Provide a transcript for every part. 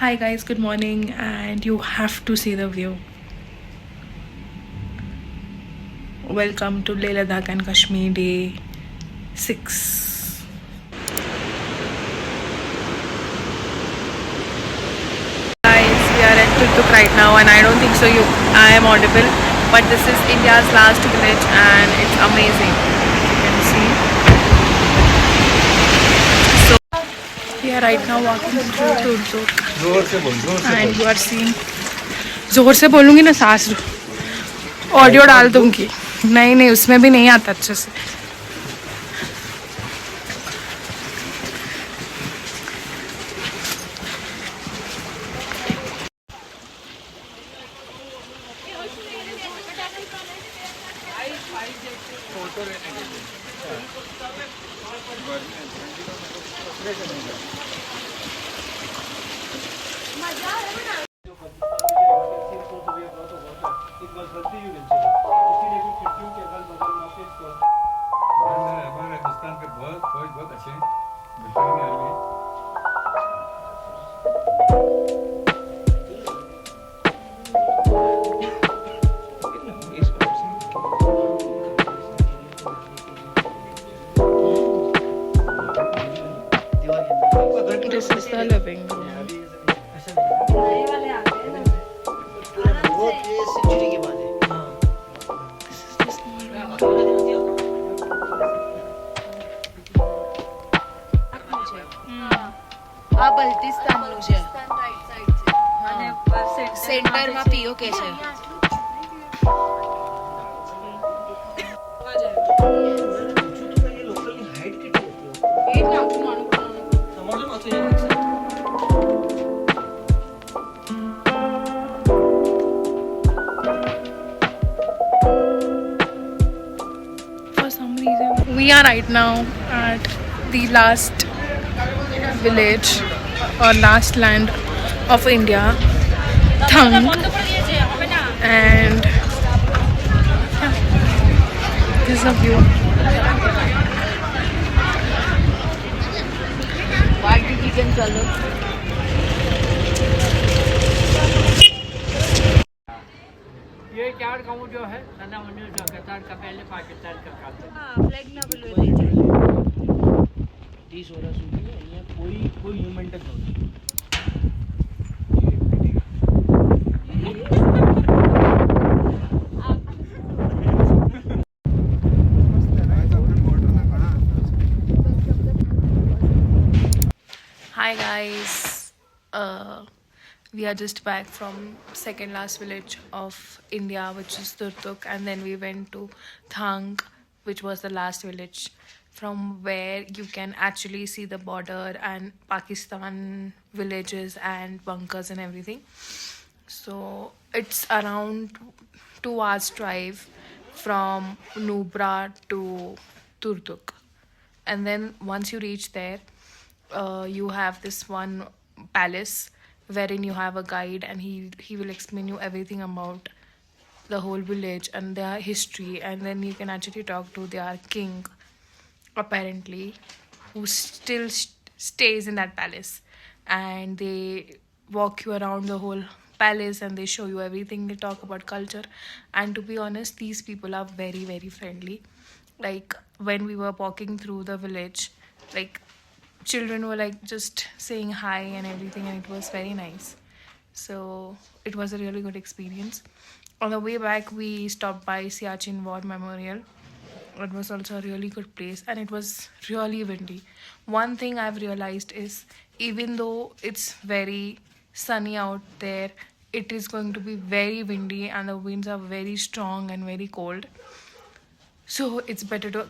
Hi guys, good morning, and you have to see the view. Welcome to Leh Ladakh and Kashmir Day 6. Guys, we are at Turtuk right now, and I don't think so I am audible, but this is India's last village and it's amazing. You can see. So we are right now walking through Turtuk and you are seeing. जोर से बोलूंगी ना सांस audio डाल दूंगी. नहीं नहीं उसमें भी नहीं आता अच्छे से. हिंदुस्तान के बहुत फौज बहुत अच्छे हैं. This is the living room. આ બલ્ટિસ્તાનનું છે અને સેન્ટરમાં પીઓકે છે. For some reason, we are right now at the last village or last land of India, Thang, and this is a view. વાટી ચિકન ચાલો. ये चार गाँव जो है सना मंदिर जो कतार का पहले पाकिस्तान का खाते हैं. ફ્લેગ ના બોલવે 30 વર્ષ સુધી અહીંયા કોઈ movement જ નહોતી. Hi guys, we are just back from second last village of India, which is Turtuk, and then we went to Thang, which was the last village from where you can actually see the border and Pakistan villages and bunkers and everything. So it's around 2 hours drive from Nubra to Turtuk, and then once you reach there, you have this one palace wherein you have a guide and he will explain you everything about the whole village and their history, and then you can actually talk to their king apparently, who still stays in that palace, and they walk you around the whole palace and they show you everything. They talk about culture, and to be honest, these people are very very friendly. Like when we were walking through the village, like children were like just saying hi and everything, and it was very nice. So it was a really good experience. On the way back, we stopped by Siachen War Memorial. It was also a really good place, and it was really windy. One thing I've realized is even though it's very sunny out there, it is going to be very windy, and the winds are very strong and very cold. So it's better to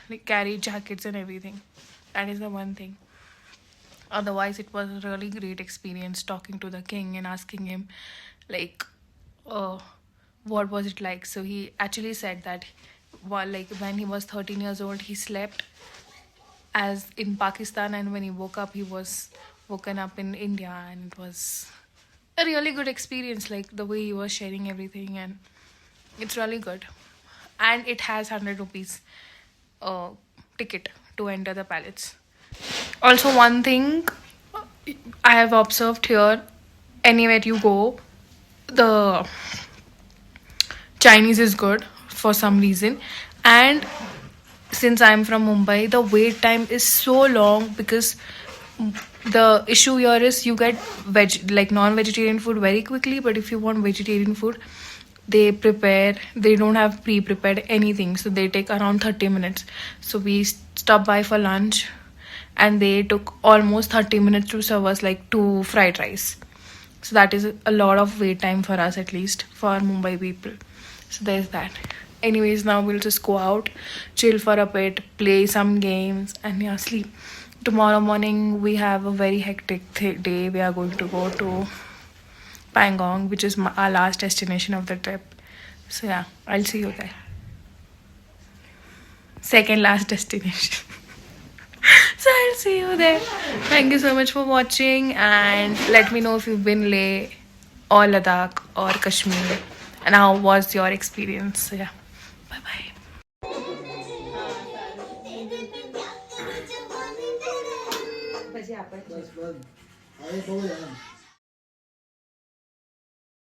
like carry jackets and everything. That is the one thing. Otherwise, it was a really great experience talking to the king and asking him, like, uh, what was it like. So he actually said that, while like when he was 13 years old, he slept as in Pakistan, and when he woke up, he was woken up in India, and it was a really good experience. Like the way he was sharing everything, and it's really good. And it has 100 rupees ticket to enter the palace. Also, one thing I have observed here, anywhere you go, the Chinese is good for some reason. And since I'm from Mumbai, the wait time is so long because the issue here is you get non-vegetarian food very quickly, but if you want vegetarian food, they don't have pre-prepared anything, so they take around 30 minutes. So we stopped by for lunch and they took almost 30 minutes to serve us like 2 fried rice. So that is a lot of wait time for us, at least for Mumbai people. So there's that. Anyways, now we'll just go out, chill for a bit, play some games, and yeah, sleep. Tomorrow morning we have a very hectic day. We are going to go to Pangong, which is our last destination of the trip. So yeah, I'll see you there. Second last destination. So I'll see you there. Thank you so much for watching, and let me know if you've been Leh or Ladakh or Kashmir and how was your experience. So yeah, bye bye. बस बस अरे बघूया